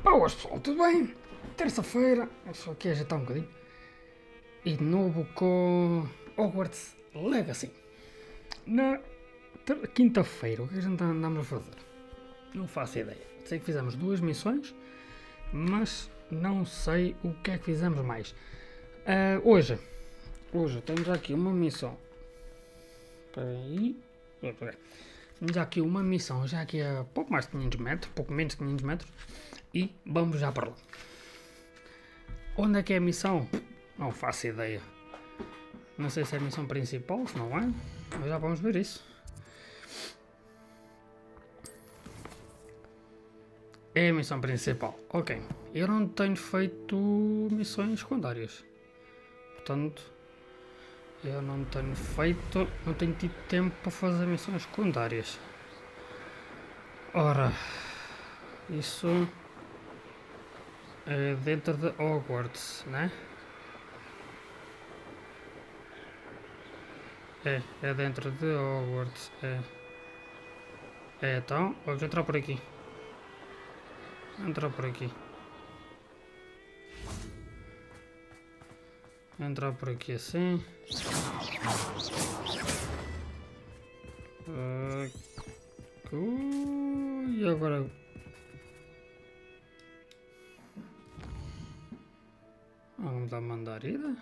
Boas pessoal, tudo bem? Terça-feira, só aqui a ajeitar um bocadinho. E de novo com Hogwarts Legacy. Na quinta-feira, o que a gente andamos a fazer? Não faço ideia. Sei que fizemos 2 missões, mas não sei o que é que fizemos mais. Hoje temos aqui uma missão. Espera aí. Temos aqui uma missão, já aqui a pouco mais de 500 metros, pouco menos de 500 metros. E vamos já para lá. Onde é que é a missão? Não faço ideia. Não sei se é a missão principal, se não é. Mas já vamos ver isso. É a missão principal. Ok. Eu não tenho feito missões secundárias. Portanto, eu não tenho tido tempo para fazer missões secundárias. Ora, isso é dentro de Hogwarts, né? É dentro de Hogwarts, então, vamos entrar por aqui. Entrar por assim. E agora? Vamos dar mandar ida.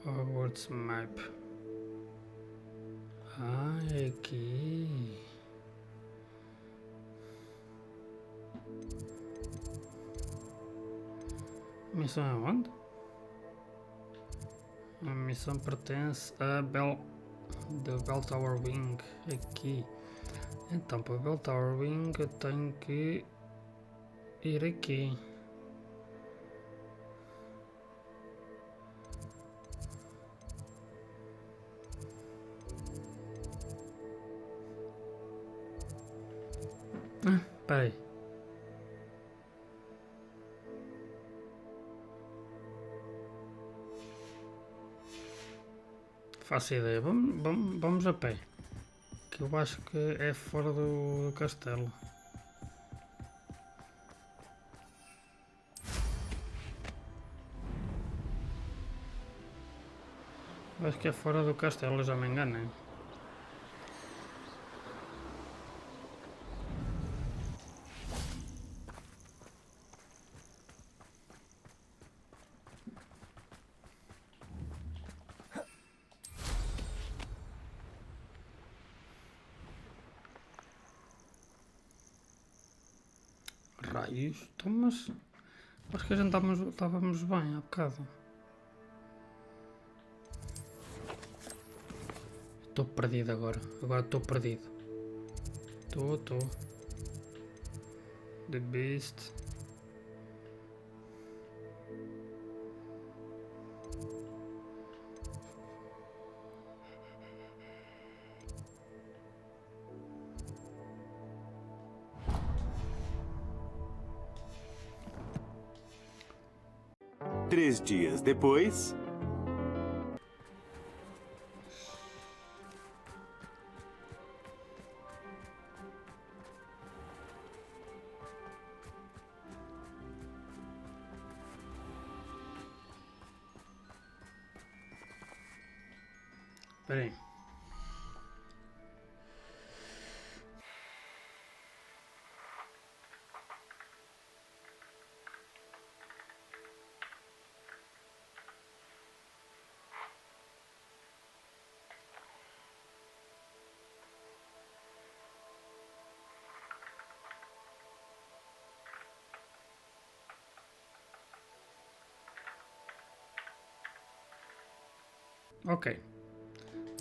Hogwarts Map. É aqui. Missão é onde? A missão pertence a The Bell Tower Wing. Aqui. Então, para Bell Tower Wing eu tenho que ir aqui. Espera aí. Faço ideia. Vamos a pé. Que eu acho que é fora do castelo. Acho que é fora do castelo, já me enganei. Raios, então, mas acho que a gente estávamos bem há bocado. Estou perdido agora estou perdido. Estou. The Beast. Três dias depois... Espera aí. Ok.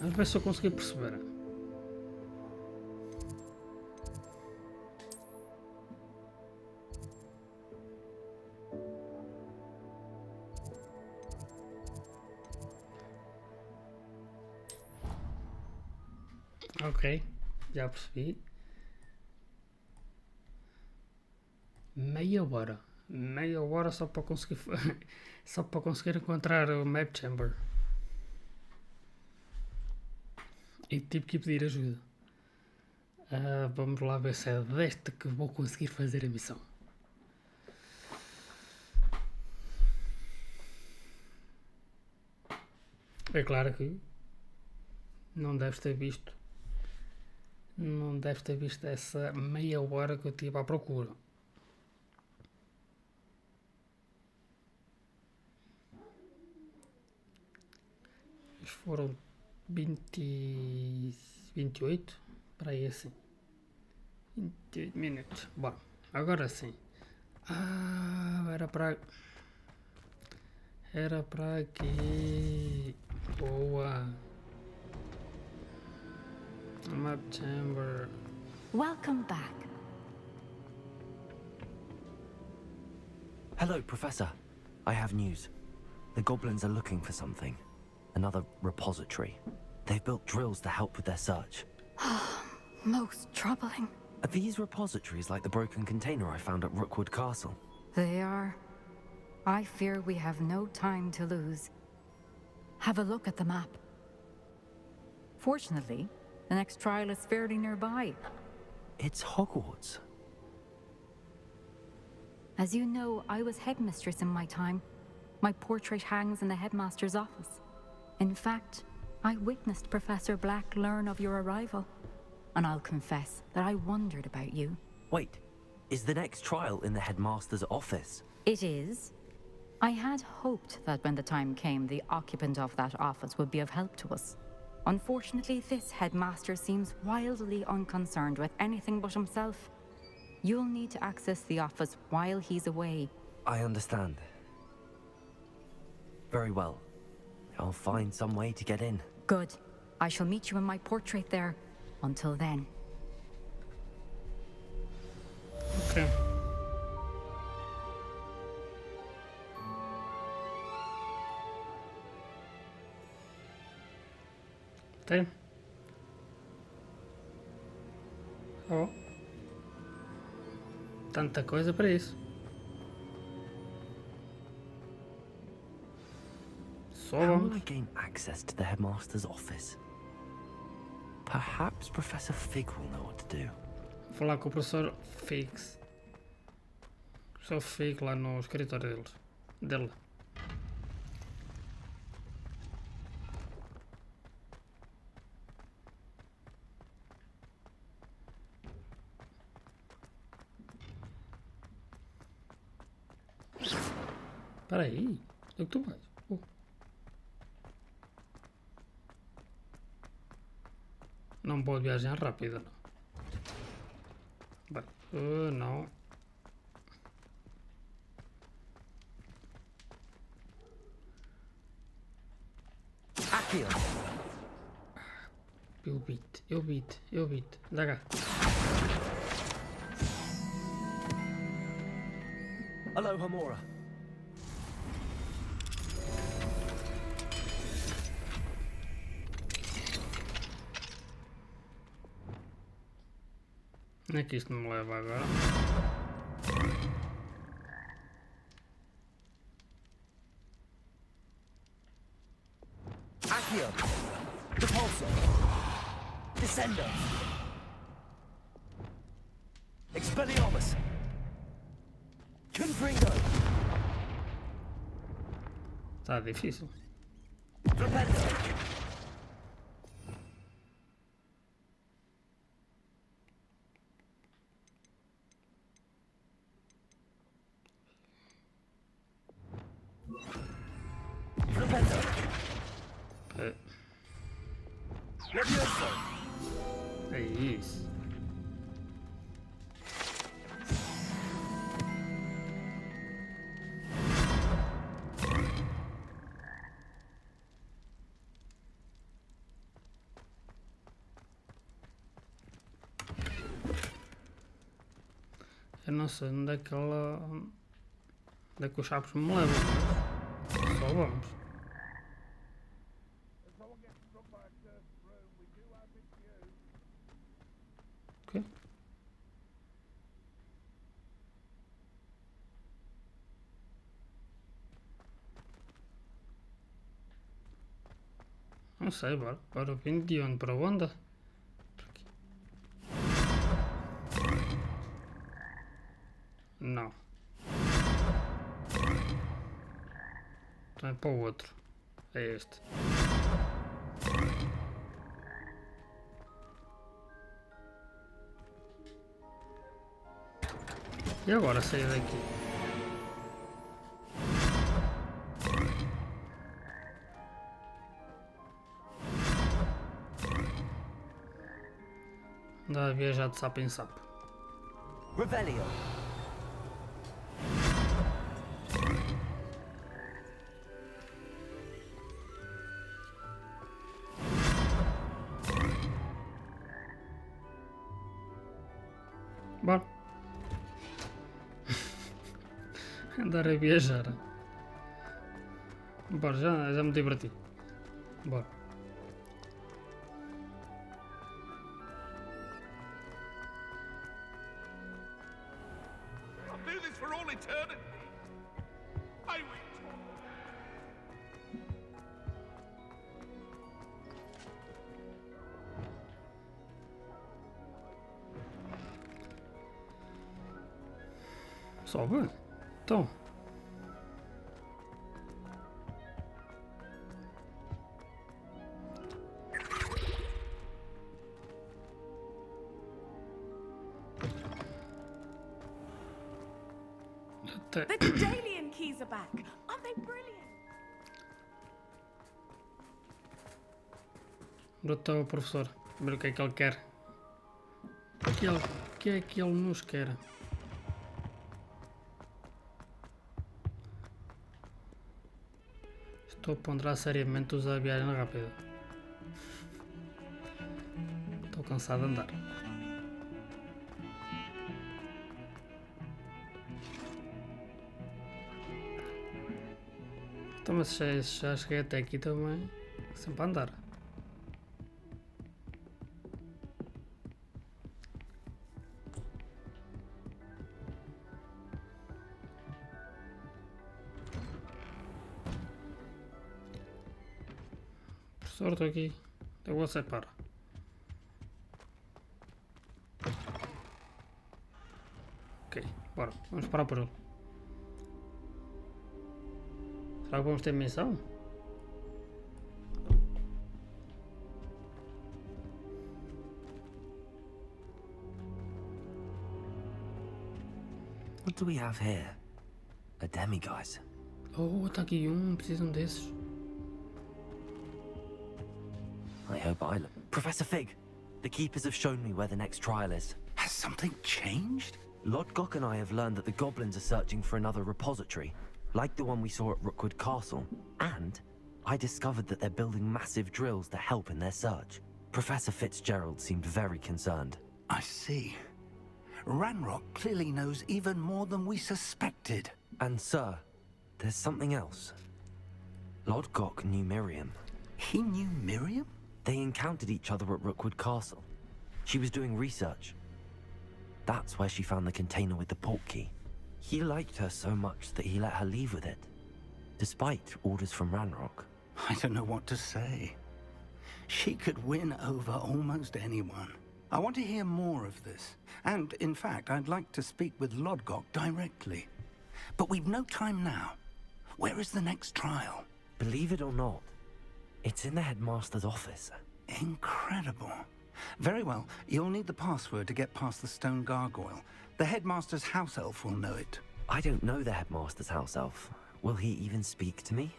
Vamos ver se eu consegui perceber. Ok, já percebi. Meia hora só para conseguir só para conseguir encontrar o Map Chamber. E tive que pedir ajuda. Vamos lá ver se é desta que vou conseguir fazer a missão. É claro que não deves ter visto. Não deves ter visto essa meia hora que eu estive à procura. Foram 28, para aí assim. 28 minutos. Bom, agora sim. Era para aqui. Boa. Map chamber. Welcome back. Hello, Professor. I have news. The goblins are looking for something. Another repository. They've built drills to help with their search. Most troubling. Are these repositories like the broken container I found at Rookwood Castle? They are. I fear we have no time to lose. Have a look at the map. Fortunately, the next trial is fairly nearby. It's Hogwarts. As you know, I was headmistress in my time. My portrait hangs in the headmaster's office. In fact, I witnessed Professor Black learn of your arrival. And I'll confess that I wondered about you. Wait, is the next trial in the headmaster's office? It is. I had hoped that when the time came, the occupant of that office would be of help to us. Unfortunately, this headmaster seems wildly unconcerned with anything but himself. You'll need to access the office while he's away. I understand. Very well. I'll find some way to get in. Good. I shall meet you in my portrait there. Until then. Ok. Tem. Oh. Tanta coisa para isso. Só How will vamos. I gain access to the headmaster's office? Perhaps Professor Fig will know what to do. Vou falar com o professor Figs. Professor Fig lá no escritório dele. Espera aí. O que tu vais? Não pode viajar rápido, não. Bem, não. Aqui. Eu vi-te. Dá cá. Hello, Hamora. Onde é que isto me leva agora? Accio. Repulsor. Descender. Expelliarmus. Confringo. Está difícil. Rependo. Levioso. É isso. Eu não sei onde é que ela. Onde é que os chapos me levam, mas só vamos. Ok. Não sei, bora. Bora vir de onde para onde? Por aqui. Não. Então é para o outro. É este. E agora sair daqui? Andar a viajar de sapo em sapo. Revelio. Bora. Andar a viajar. Bora, já me diverti. Bora. I'll do this for all eternity. I wait. Sobe. Então. The Dalian keys are back. Aren't they brilliant? Onde está o professor? Ver o que é que ele quer. O que é que ele nos quer? Estou a ponderar seriamente usar a viagem rápida. Estou cansado de andar. Então, mas já cheguei até aqui também, sempre a andar. Professor, estou aqui. Eu vou separar. Ok, bora. Vamos parar por ele. Será que vamos ter missão? What do we have here? A demiguise. Oh, está aqui precisam desses. I hope I look. Professor Fig, the keepers have shown me where the next trial is. Has something changed? Lodgok and I have learned that the goblins are searching for another repository, like the one we saw at Rookwood Castle. And I discovered that they're building massive drills to help in their search. Professor Fitzgerald seemed very concerned. I see. Ranrock clearly knows even more than we suspected. And sir, there's something else. Lodgok knew Miriam. He knew Miriam? They encountered each other at Rookwood Castle. She was doing research. That's where she found the container with the port key. He liked her so much that he let her leave with it, despite orders from Ranrock. I don't know what to say. She could win over almost anyone. I want to hear more of this. And, in fact, I'd like to speak with Lodgok directly. But we've no time now. Where is the next trial? Believe it or not, it's in the headmaster's office. Incredible. Very well. You'll need the password to get past the stone gargoyle. The headmaster's house elf will know it. I don't know the headmaster's house elf. Will he even speak to me?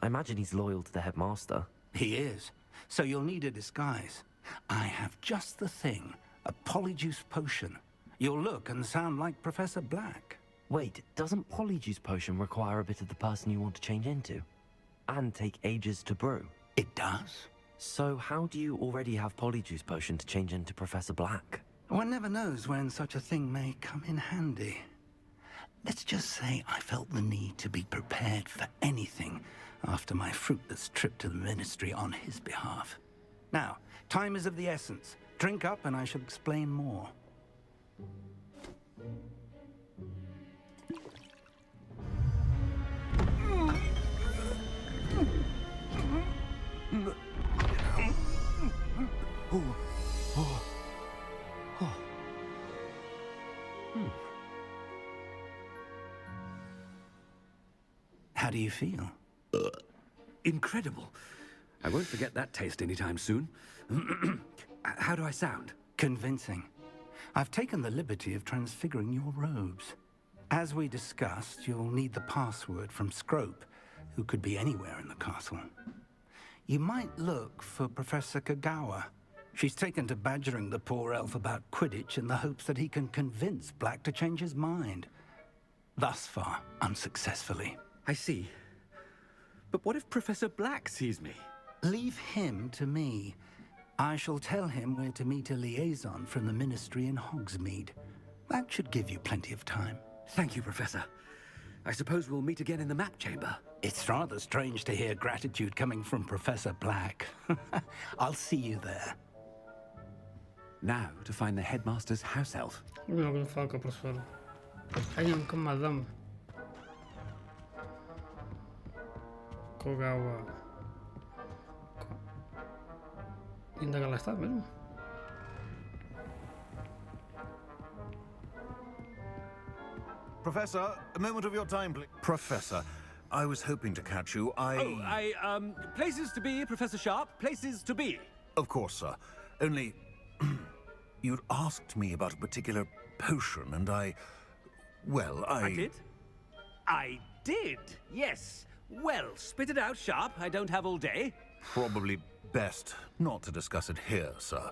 I imagine he's loyal to the headmaster. He is. So you'll need a disguise. I have just the thing. A polyjuice potion. You'll look and sound like Professor Black. Wait, doesn't Polyjuice Potion require a bit of the person you want to change into? And take ages to brew? It does. So how do you already have Polyjuice Potion to change into Professor Black? One never knows when such a thing may come in handy. Let's just say I felt the need to be prepared for anything after my fruitless trip to the Ministry on his behalf. Now, time is of the essence. Drink up and I shall explain more. How do you feel? Incredible. I won't forget that taste anytime soon. How do I sound? Convincing. I've taken the liberty of transfiguring your robes. As we discussed, you'll need the password from Scrope, who could be anywhere in the castle. You might look for Professor Kagawa. She's taken to badgering the poor elf about Quidditch in the hopes that he can convince Black to change his mind. Thus far, unsuccessfully. I see. But what if Professor Black sees me? Leave him to me. I shall tell him where to meet a liaison from the Ministry in Hogsmeade. That should give you plenty of time. Thank you, Professor. I suppose we'll meet again in the map chamber. It's rather strange to hear gratitude coming from Professor Black. I'll see you there. Now to find the headmaster's house elf. Eu não vou falar com a professora. Ai, com madame. Kogawa. Ainda ela está mesmo? Professor, a moment of your time, please. Professor, I was hoping to catch you. Places to be, Professor Sharp. Places to be. Of course, sir. Only... you'd asked me about a particular potion, and well, I did? I did, yes. Well, spit it out, Sharp. I don't have all day. Probably best not to discuss it here, sir.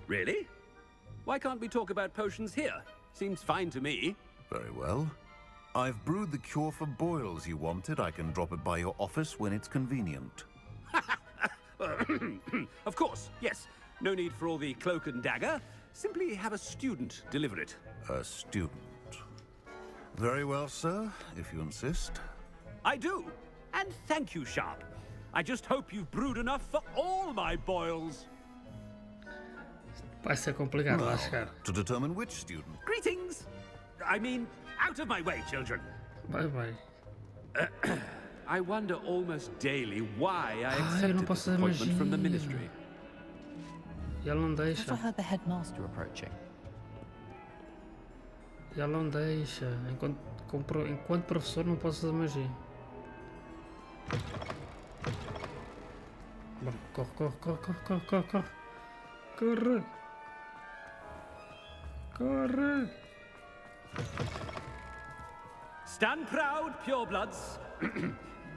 Really? Why can't we talk about potions here? Seems fine to me. Very well. I've brewed the cure for boils you wanted. I can drop it by your office when it's convenient. Of course, yes. No need for all the cloak and dagger. Simply have a student deliver it. A student. Very well, sir, if you insist. I do. And thank you, Sharp. I just hope you've brewed enough for all my boils. Vai ser complicado lá chegar. To determine which student. Greetings. I mean, out of my way, children. Vai, vai. I wonder almost daily why I eu accepted não this posso fazer appointment from the magia. ministry. E ela não I deixa. heard the headmaster approaching. E ela não deixa. Enquanto professor não posso fazer magia. Bora, corre, corre, corre, corre, corre, corre, corre. Corre. Stand proud, purebloods.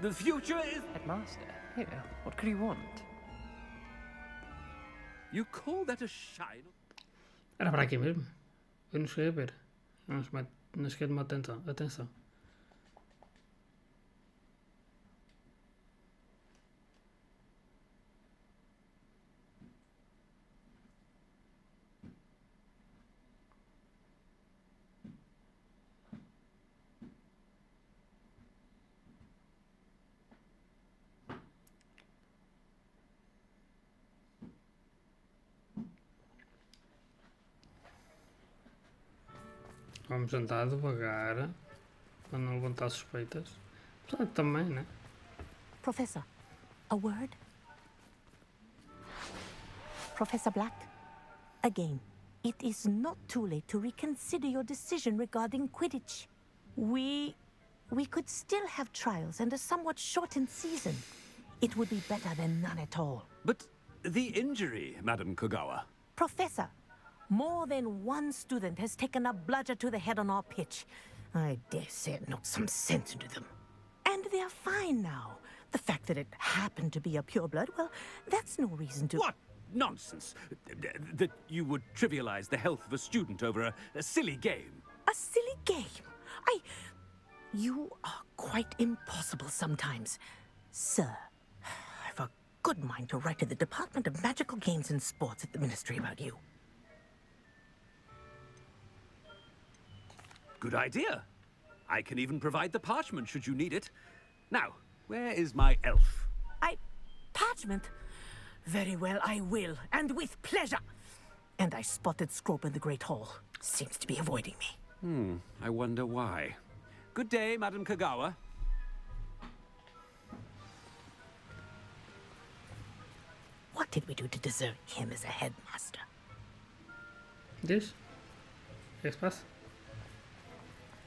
The future is... Headmaster? Here, what could he want? You call that a shine? Era para aqui mesmo. Eu não cheguei a ver. Não cheguei a tomar atenção. Vamos andar devagar para não levantar suspeitas. Apesar que também, né? Professor, a word? Professor Black, again, it is not too late to reconsider your decision regarding Quidditch. We could still have trials and a somewhat shortened season. It would be better than none at all. But the injury, Madam Kogawa. Professor, more than one student has taken a bludger to the head on our pitch. I dare say it knocked some sense into them. And they're fine now. The fact that it happened to be a pureblood, well, that's no reason to... What nonsense! That you would trivialize the health of a student over a silly game. A silly game? You are quite impossible sometimes. Sir, I've a good mind to write to the Department of Magical Games and Sports at the Ministry about you. Good idea. I can even provide the parchment should you need it. Now, where is my elf? Parchment? Very well, I will, and with pleasure. And I spotted Scrope in the Great Hall. Seems to be avoiding me. I wonder why. Good day, Madam Kagawa. What did we do to deserve him as a headmaster? Diz? O que é que se passa?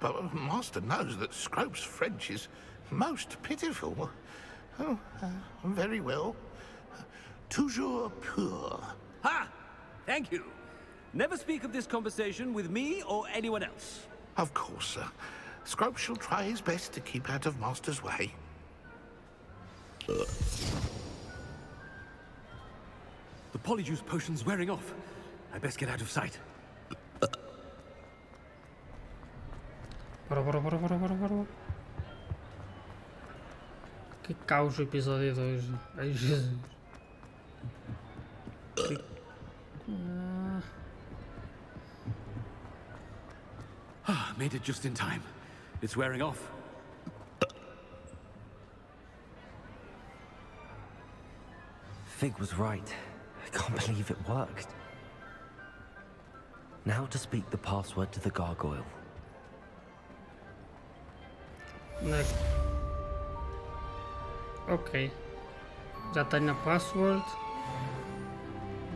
but Master knows that Scrope's French is most pitiful. Oh, very well. Toujours pur. Ha! Thank you. Never speak of this conversation with me or anyone else. Of course, sir. Scrope shall try his best to keep out of Master's way. The polyjuice potion's wearing off. I best get out of sight. Bora. Que caos o episódio de hoje. Ai, Jesus. Made it just in time. It's wearing off. Fig was right. I can't believe it worked. Now to speak the password to the gargoyle. Ok. Já tenho a password.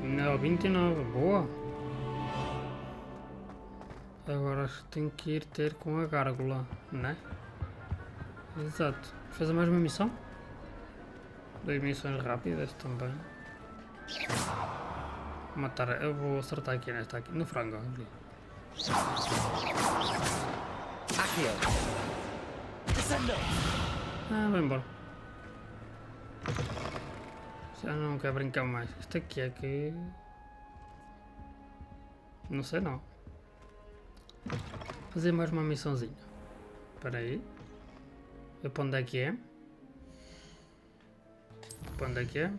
Não, 29. Boa. Agora acho que tenho que ir ter com a gárgula, né? Exato. Fazer mais uma missão? 2 missões rápidas também. Matar. Eu vou acertar aqui nesta aqui. No frango. Ali. Aqui. Vai embora. Já não quero brincar mais. Isto aqui é que... Não sei não. Fazer mais uma missãozinha. Espera aí. E para onde é que é? Para onde é que é?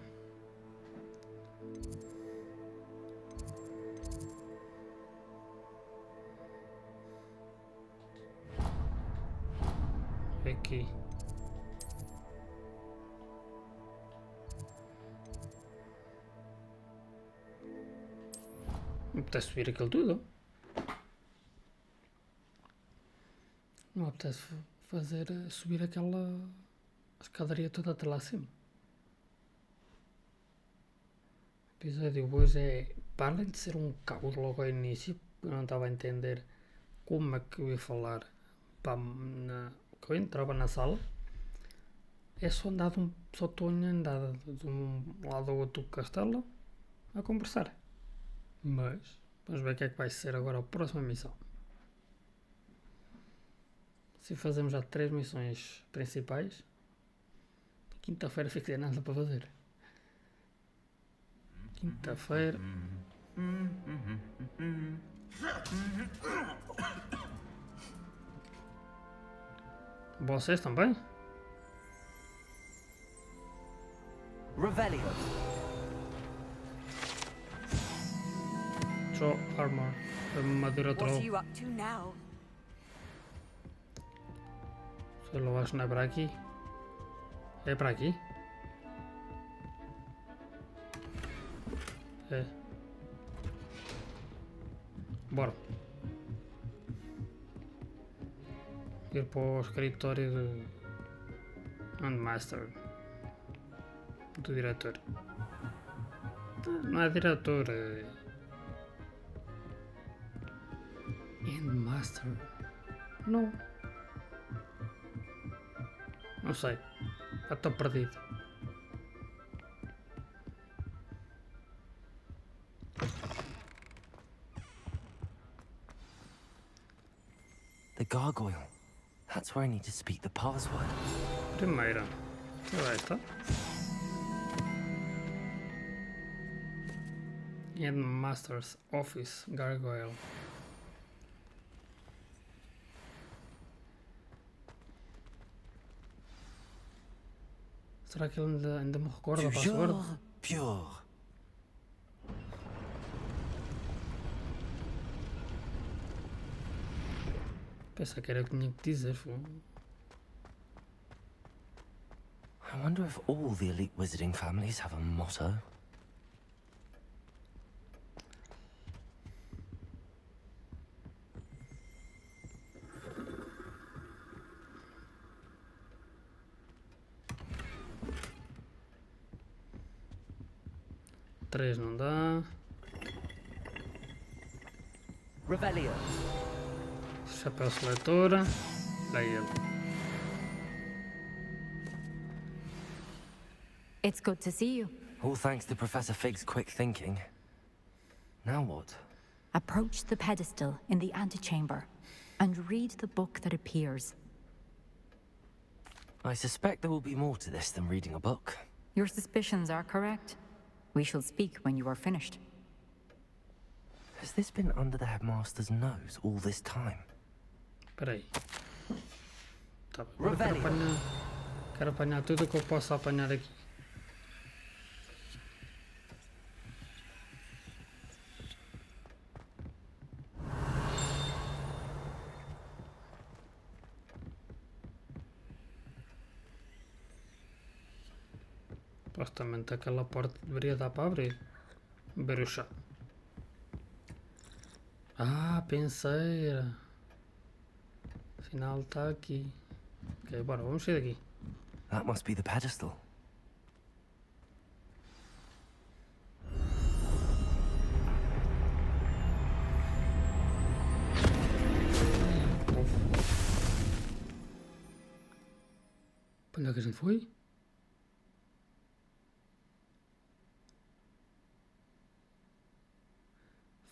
Aqui. Me apetece subir aquilo tudo. Não me apetece fazer subir aquela escadaria toda até lá acima. O episódio hoje é, para além de ser um caos logo ao início, eu não estava a entender como é que eu ia falar que eu entrava na sala. É só andado, só estou andado de um lado ao outro do castelo a conversar. Mas vamos ver o que é que vai ser agora a próxima missão. Se fazemos já 3 missões principais, quinta-feira fica sem nada para fazer. Quinta-feira. Vocês também? Revelio. Só armor. Armadura troll. What are you up to now? Solo acho que não é para aqui. É para aqui? É. Bora. Ir para o escritório do Master. Do diretor. Não é diretor, é... Master. Não. Não sei. Já estou perdido. The gargoyle. That's where I need to speak the password. Primeira. Vai estar. Master's Office Gargoyle. Será que ele ainda me recorda a password? Pure. Pensava que era o que tinha que dizer. I wonder if all the elite wizarding families have a motto. Três não dá. Revelio. Chapéu seletora. Leia. It's good to see you. All thanks to Professor Fig's quick thinking. Now what? Approach the pedestal in the antechamber and read the book that appears. I suspect there will be more to this than reading a book. Your suspicions are correct. We shall speak when you are finished. Has this been under the headmaster's nose all this time? Espera aí. Tá, agora quero apanhar tudo o que eu possa apanhar aqui. Supostamente aquela porta deveria dar para abrir. Bruxo. Ah, penseira. Afinal está aqui. Ok, bora, vamos sair daqui. That must be the pedestal. Para onde é que a gente foi?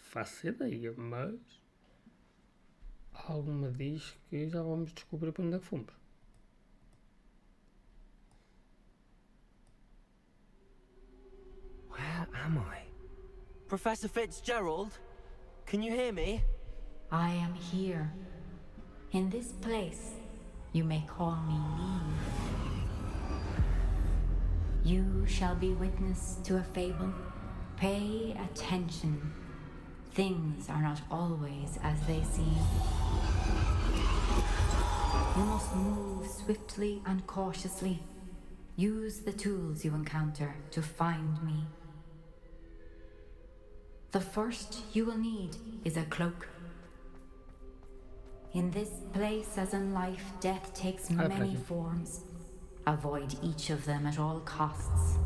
Faço ideia, mas algo me diz que já vamos descobrir para onde é que fomos. Where am I? Professor Fitzgerald? Can you hear me? I am here. In this place, you may call me Niamh. You shall be witness to a fable. Pay attention. Things are not always as they seem. You must move swiftly and cautiously. Use the tools you encounter to find me. The first you will need is a cloak. In this place, as in life, death takes many forms. Avoid each of them at all costs.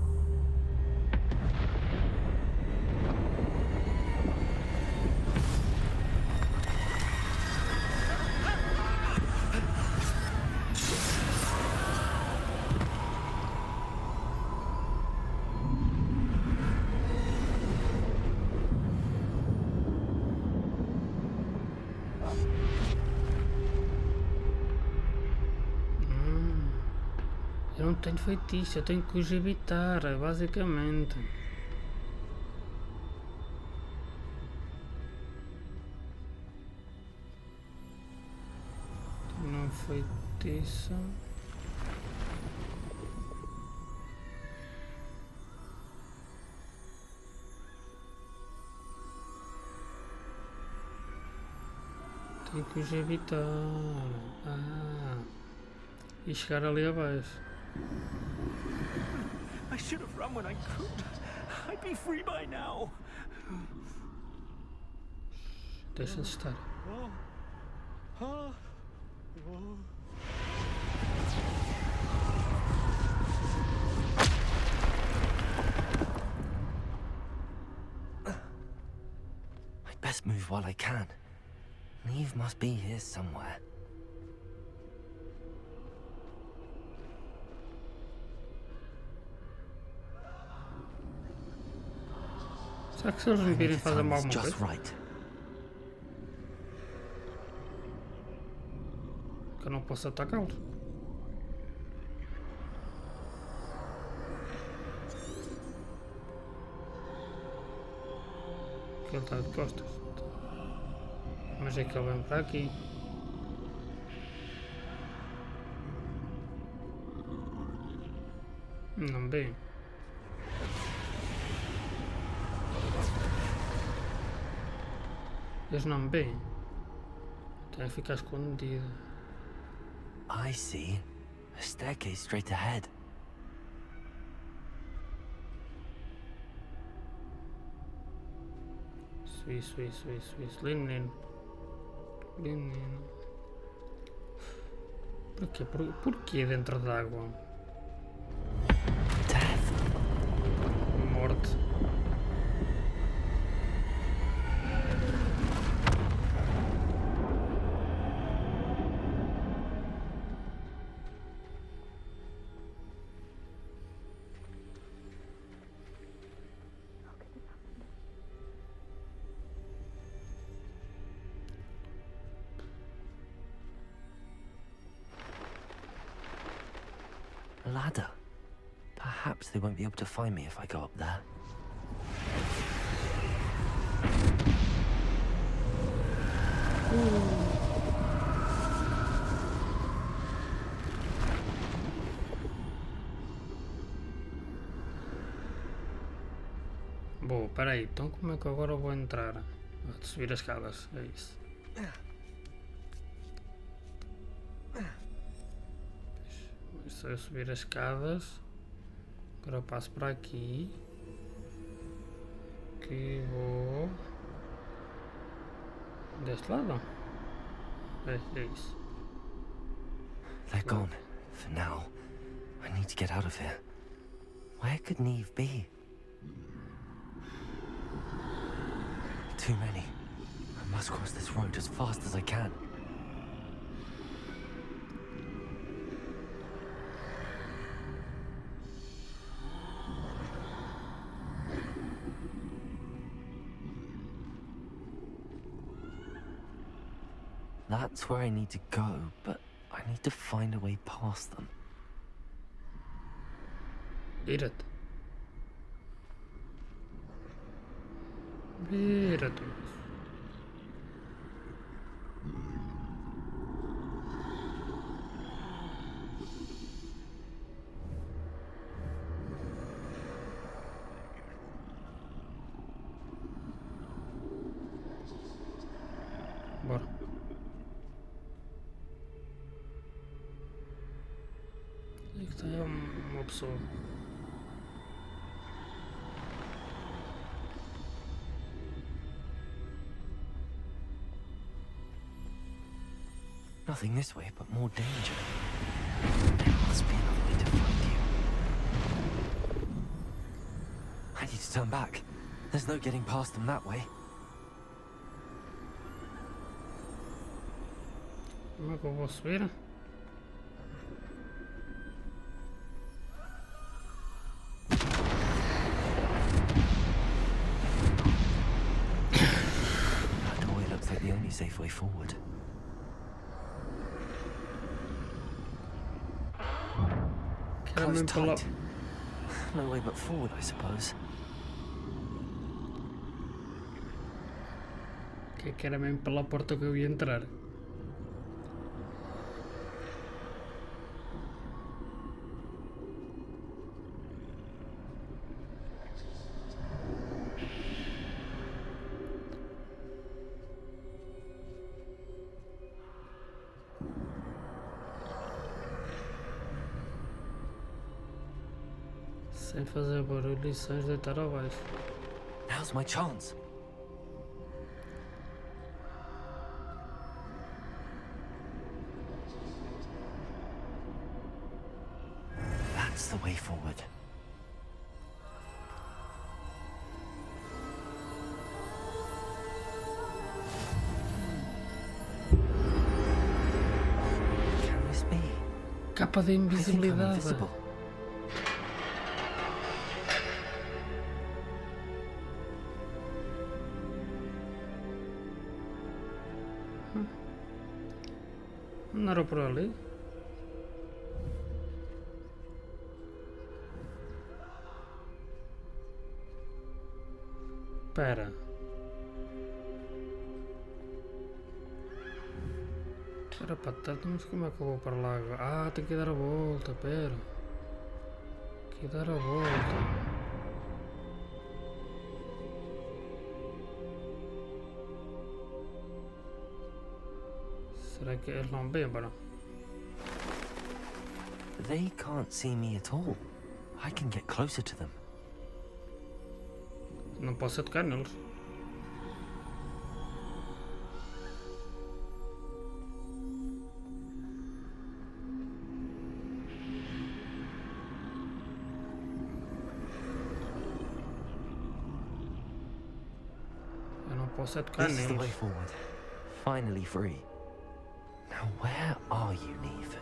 Eu não tenho feitiço, eu tenho que os evitar, basicamente. Não feitiço. Tenho que os evitar. E chegar ali abaixo. I should have run when I could. I'd be free by now. Deixa de estar. I'd best move while I can. Niamh must be here somewhere. Será que se eles me virem fazer mal alguma coisa? Que eu não posso atacá-los. Que ele está de costas. Mas é que ele vem para aqui. Não vem. Eles não me veem. Tem que ficar escondido. I see. A staircase straight ahead. Isso. Lindo, menino. Porquê dentro d'água? Death. Morte. ladder. Perhaps they won't be able to find me if I go up there. Boa, peraí, então como é que agora eu vou entrar? Vou subir as escadas, é isso. Se eu subir as escadas, agora eu passo para aqui, que vou deste lado. É isso. They're gone, for now. I need to get out of here. Where could Niamh be? Too many. I must cross this road as fast as I can. That's where I need to go, but I need to find a way past them. Vira-te. Vira-te. Bora. E que tem uma pessoa. Nothing this way, but more danger. There must be another way to find you. I need to turn back. There's no getting past them that way. Como é que eu vou subir? That doorway looks like the only safe way forward. Close tight. No way but forward, I suppose. Que era mesmo pela porta que eu ia entrar. Sem fazer barulho e sem deitar abaixo. Now's my chance. That's the way forward. Can this be? Capa de invisibilidade. Não era por ali? Espera. Era para tanto, mas como é que eu vou para lá agora? Ah, tenho que dar a volta, espera. Tem que dar a volta. Será que eles não vêem, barão? They can't see me at all. I can get closer to them. Não posso tocar neles. Eu não posso tocar This is the way neles. forward. Finally free. Now where are you, Niamh?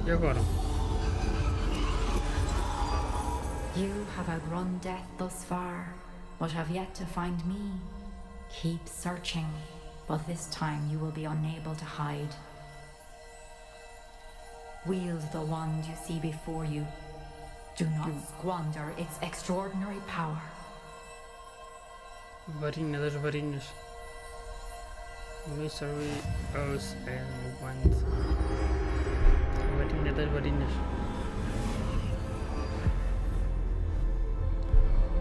E agora? You have outrun death thus far. but have yet to find me. Keep searching, but this time you will be unable to hide. Wield the wand you see before you. Do not squander its extraordinary power. Varinha das varinhas. Mystery Oath and Wand. Varinha das varinhas.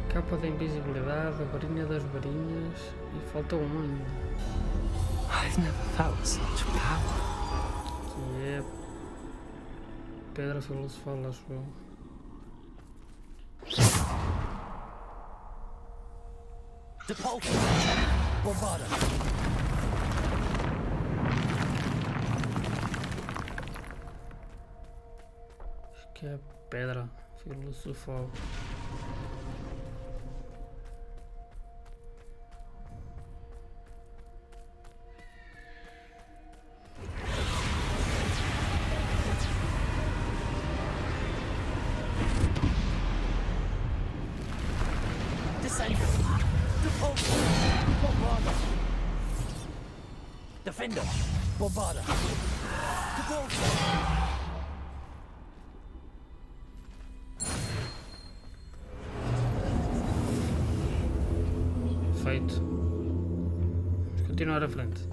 Capa da invisibilidade, a varinha das varinhas e falta um ainda. I've never felt such power. Que é pedra filosofal, acho eu. Depulse! Bombarda! Acho que é pedra filosofal. Defender! Bombarda! Depulse! Feito. Vamos continuar à frente.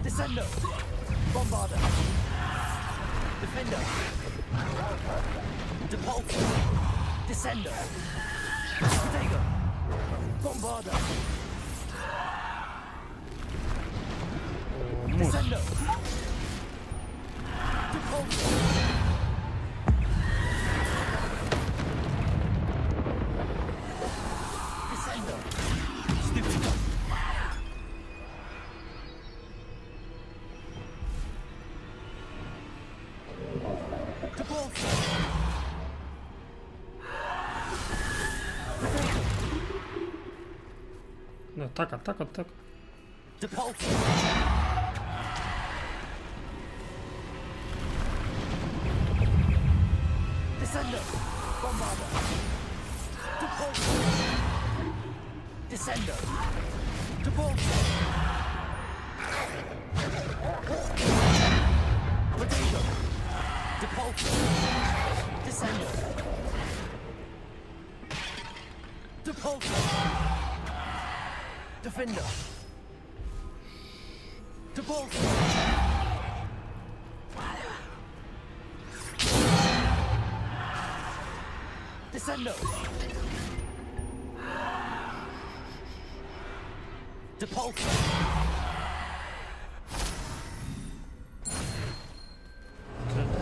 Descender! Bombarda! Defender! Depulse! Descender! Protego! Bombarda! Descender! Depulse! Descender! Stupid! Depulse! Não, ataca. Depulse! Descender! Bombarda! Depulse! Descender! Depulse! Protego! Depulse! Descender! Depulse! Defender! Depulse! Descender! Depulse!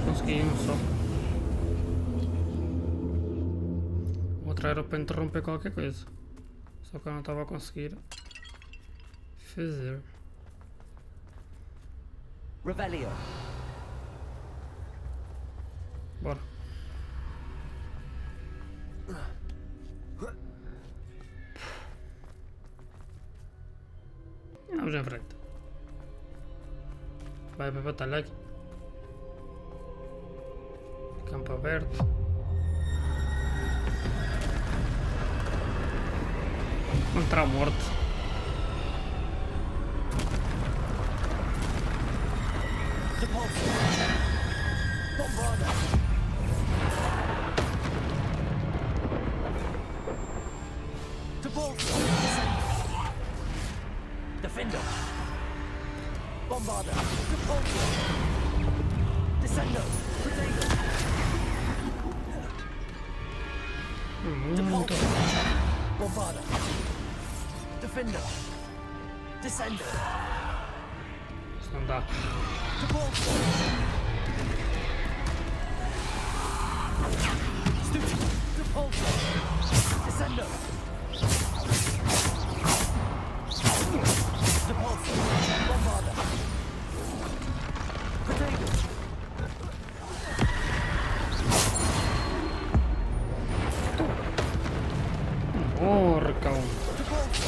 Consegui um só. O outro era para interromper qualquer coisa. Só que eu não estava a conseguir fazer. Revelio! Bora. Vamos em frente. Vai para a batalha aqui. Campo aberto. Contra a morte. Depulse! Bombarda! Depulse! Defender! Bombarda! Depulse! Descender! Protego! Depulse! Bombarda! Defender! Descender! Isso não dá. Depulse! Stupid! Depulse! Descender! Depulse! Bombarda! Protego! Porcão! Depulse!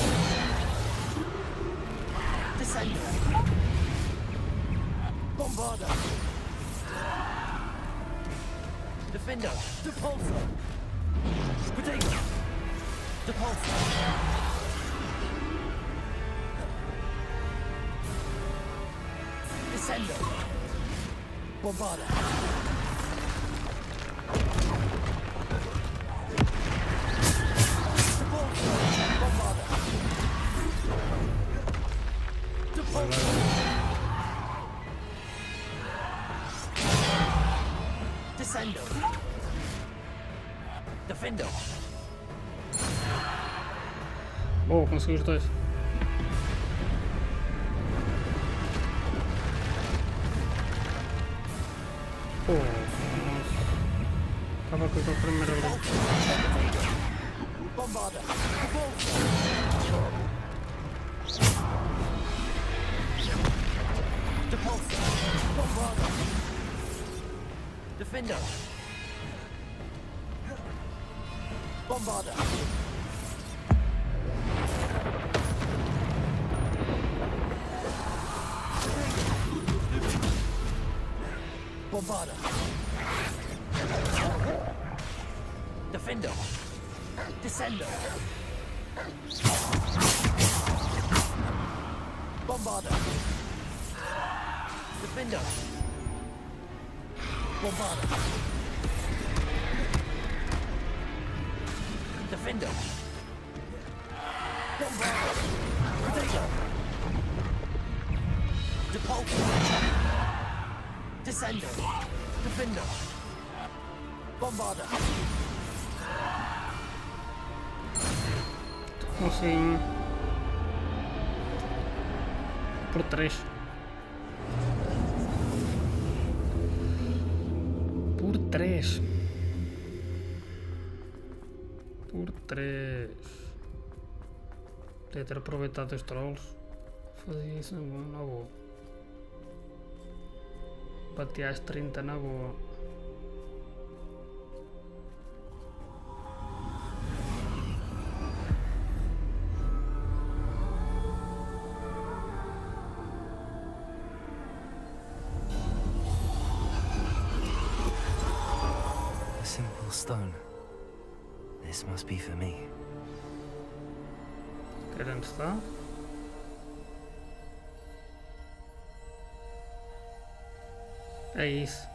Descender! Bombarda! Defender! Depulso! Potato! Depulso! Descendo! Bombarda! Depulso! Bombarda! Depulso! Descendo! Defendo! Boa, consegui os dois. Pô, nossa. Estava com a primeira ali. Bombarda! Depulso! Bombarda! Defender! Bombarda! Bombarda! Defender! Descendo! Bombarda! Defender! Bombarda! Defender! Bombarda! Potato! Depulso! Descendo! Defender! Bombarda! Assim. Por 3. Por 3. Por 3. Podia ter aproveitado os trolls. Fazia isso na boa. Batia às 30 na boa. A simple stone. This must be for me. Quer onde está? É isso.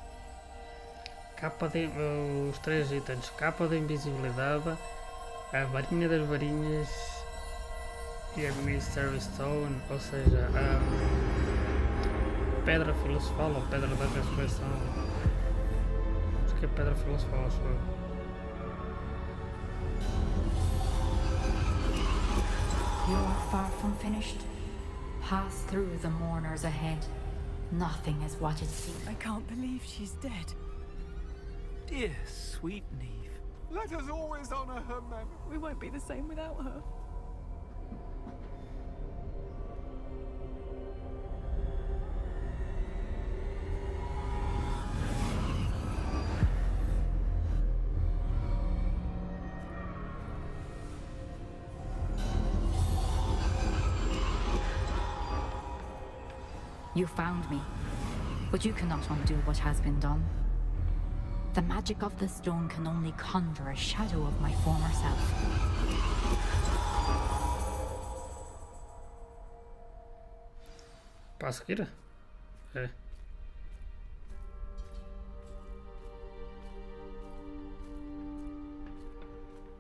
Capa de... os 3 itens. Capa de invisibilidade, a varinha das varinhas e a Mystery Stone, ou seja, a pedra filosofal ou pedra da ressurreição. Acho que é pedra filosofal, acho eu. You're far from finished. Pass through the mourners ahead. Nothing is what it seems. I can't believe she's dead. Dear sweet Niamh. Let us always honor her memory. We won't be the same without her. You found me, but you cannot undo what has been done. The magic of the stone can only conjure a shadow of my former self. Para a seguir? É.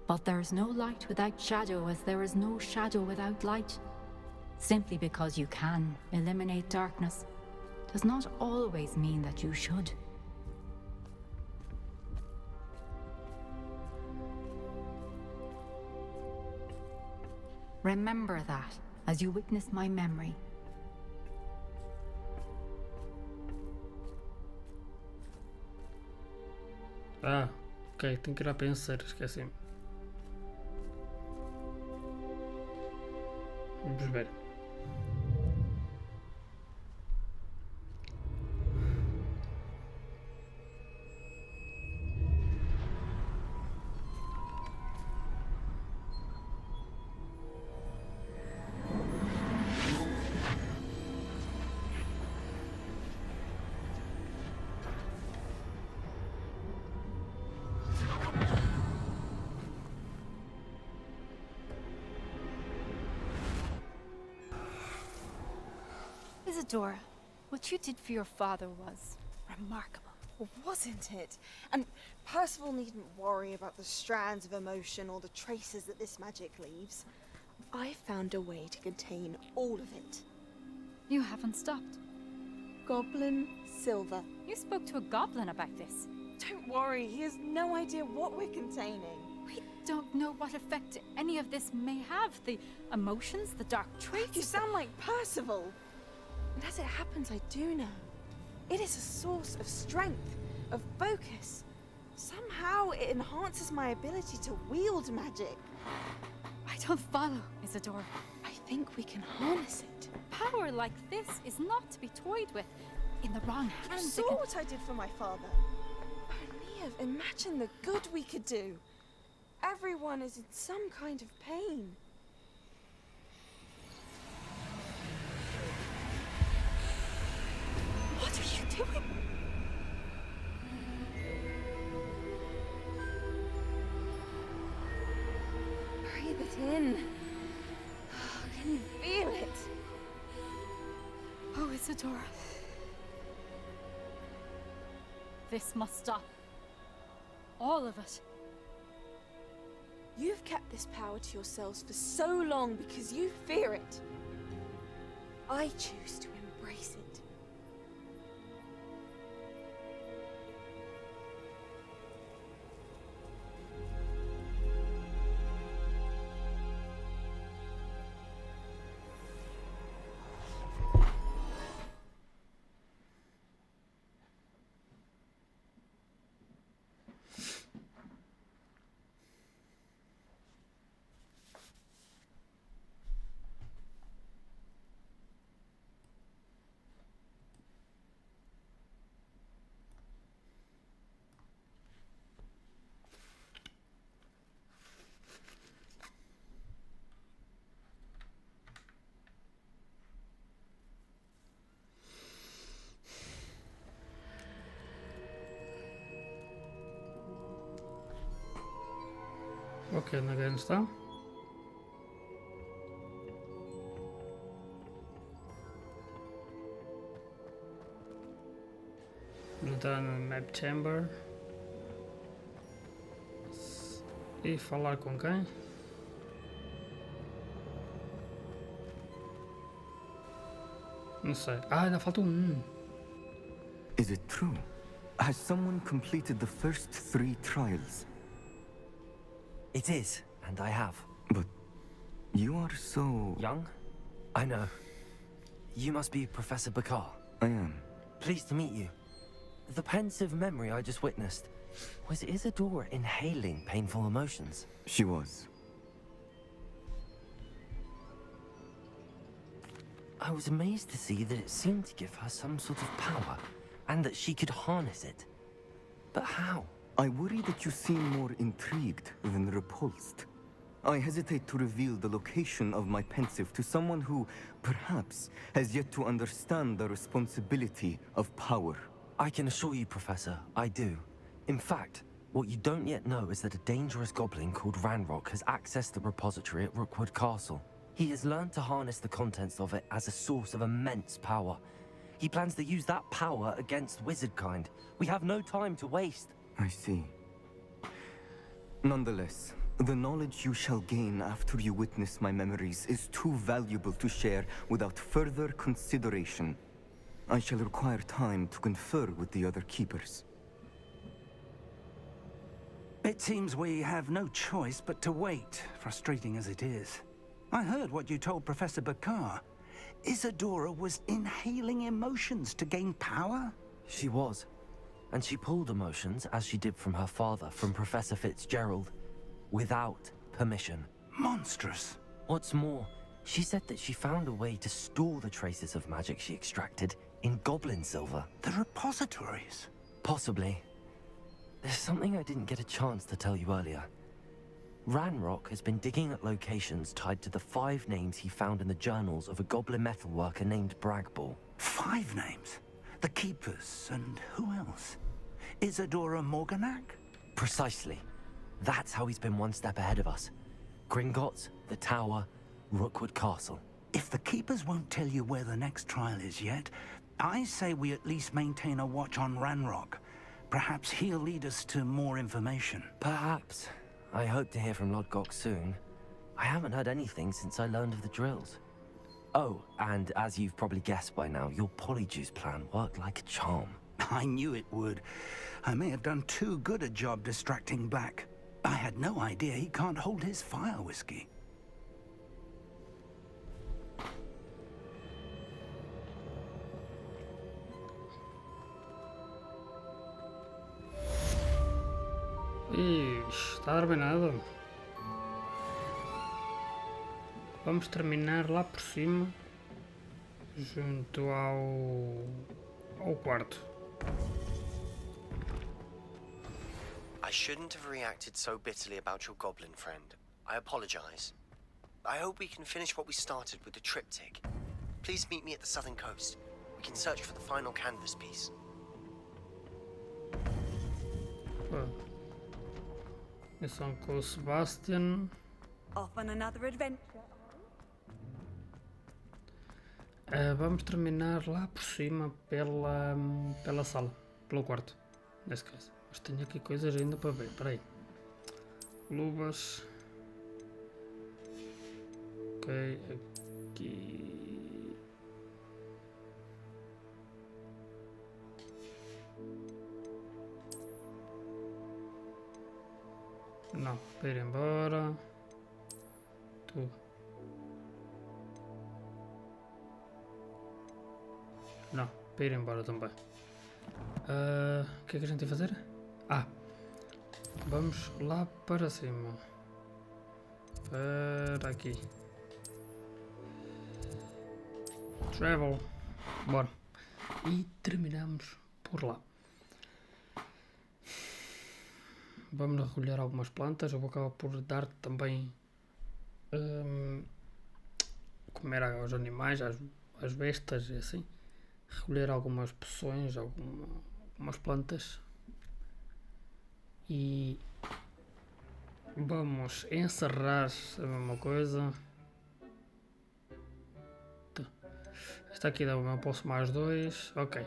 But there is no light without shadow, as there is no shadow without light. Simply because you can eliminate darkness does not always mean that you should. Remember that as you witness my memory. Ah, ok, tenho que ir lá pensar, esqueci-me. Vamos ver. Isadora, what you did for your father was remarkable. Well, wasn't it? And Percival needn't worry about the strands of emotion or the traces that this magic leaves. I found a way to contain all of it. You haven't stopped. Goblin Silver. You spoke to a goblin about this. Don't worry, he has no idea what we're containing. We don't know what effect any of this may have. The emotions, the dark traits. You sound like Percival. And as it happens, I do know. It is a source of strength, of focus. Somehow it enhances my ability to wield magic. I don't follow, Isadora. I think we can harness it. Power like this is not to be toyed with. In the wrong hands. You saw what I did for my father. Oh, Niamh, imagine the good we could do. Everyone is in some kind of pain. What are you doing? Breathe it in. Can you feel it? Oh, Isadora. This must stop. All of it. You've kept this power to yourselves for so long because you fear it. I choose to embrace it. Ok, onde é que a gente está? Entrar no map chamber e falar com quem? Não sei. Ah, ainda falta um. Is it true? Has someone completed the first 3 trials? It is, and I have. But you are so... young? I know. You must be Professor Bakar. I am. Pleased to meet you. The pensive memory I just witnessed, was Isadora inhaling painful emotions? She was. I was amazed to see that it seemed to give her some sort of power, and that she could harness it. But how? I worry that you seem more intrigued than repulsed. I hesitate to reveal the location of my pensive to someone who, perhaps, has yet to understand the responsibility of power. I can assure you, Professor, I do. In fact, what you don't yet know is that a dangerous goblin called Ranrock has accessed the repository at Rookwood Castle. He has learned to harness the contents of it as a source of immense power. He plans to use that power against wizardkind. We have no time to waste. I see. Nonetheless, the knowledge you shall gain after you witness my memories is too valuable to share without further consideration. I shall require time to confer with the other keepers. It seems we have no choice but to wait, frustrating as it is. I heard what you told Professor Bakar. Isadora was inhaling emotions to gain power? She was. And she pulled emotions, as she did from her father, from Professor Fitzgerald, without permission. Monstrous. What's more, she said that she found a way to store the traces of magic she extracted in goblin silver. The repositories? Possibly. There's something I didn't get a chance to tell you earlier. Ranrock has been digging at locations tied to the 5 names he found in the journals of a goblin metalworker named Bragball. 5 names? The Keepers, and who else? Isadora Morganac? Precisely. That's how he's been one step ahead of us. Gringotts, the Tower, Rookwood Castle. If the keepers won't tell you where the next trial is yet, I say we at least maintain a watch on Ranrock. Perhaps he'll lead us to more information. Perhaps. I hope to hear from Lodgok soon. I haven't heard anything since I learned of the drills. Oh, and as you've probably guessed by now, your polyjuice plan worked like a charm. I knew it would. I may have done too good a job distracting Black. I had no idea he can't hold his fire whiskey. Ixi, está terminado. Vamos terminar lá por cima, junto ao quarto. I shouldn't have reacted so bitterly about your goblin friend. I apologize. I hope we can finish what we started with the triptych. Please meet me at the southern coast. We can search for the final canvas piece. Missão com o Sebastian. Off on another adventure. Vamos terminar lá por cima pela sala, pelo quarto, nesse caso. Mas tenho aqui coisas ainda para ver, peraí. Luvas. Ok, aqui. Não, para ir embora. Tu. Não, para ir embora também. O que é que a gente vai fazer? Vamos lá para cima. Para aqui. Travel. Bora. E terminamos por lá. Vamos recolher algumas plantas. Eu vou acabar por dar também comer aos animais, às bestas e assim. Recolher algumas poções, algumas plantas. E vamos encerrar a mesma coisa. Esta aqui dá eu posso mais 2. Ok.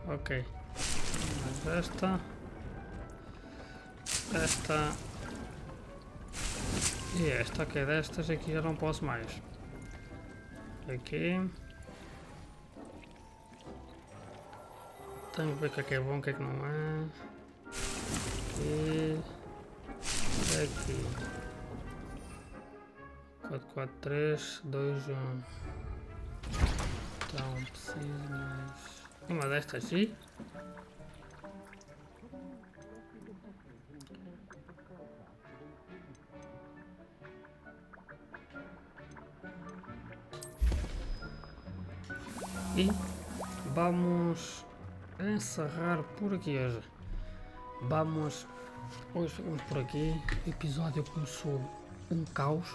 Ok. Mais esta. Esta. E esta que é destas, aqui já não posso mais. Aqui. Tenho que ver o que é bom, o que é que não é. Aqui. Aqui. 4, 4, 3, 2, 1. Então preciso mais uma destas aqui. E vamos encerrar por aqui hoje. Hoje ficamos por aqui. O episódio começou um caos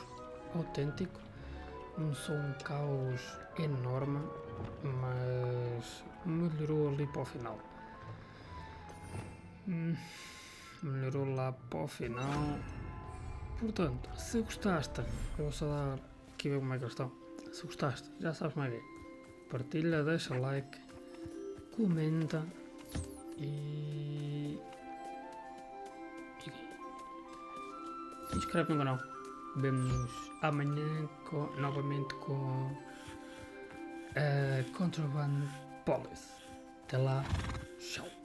autêntico. Começou um caos enorme, mas melhorou ali para o final. Melhorou lá para o final. Portanto, se gostaste, eu vou só dar aqui ver como é que eles estão. Se gostaste, já sabes como é que é. Partilha, deixa like, comenta e inscreve no canal. Vemo-nos amanhã novamente com a Contraband Police. Até lá, tchau.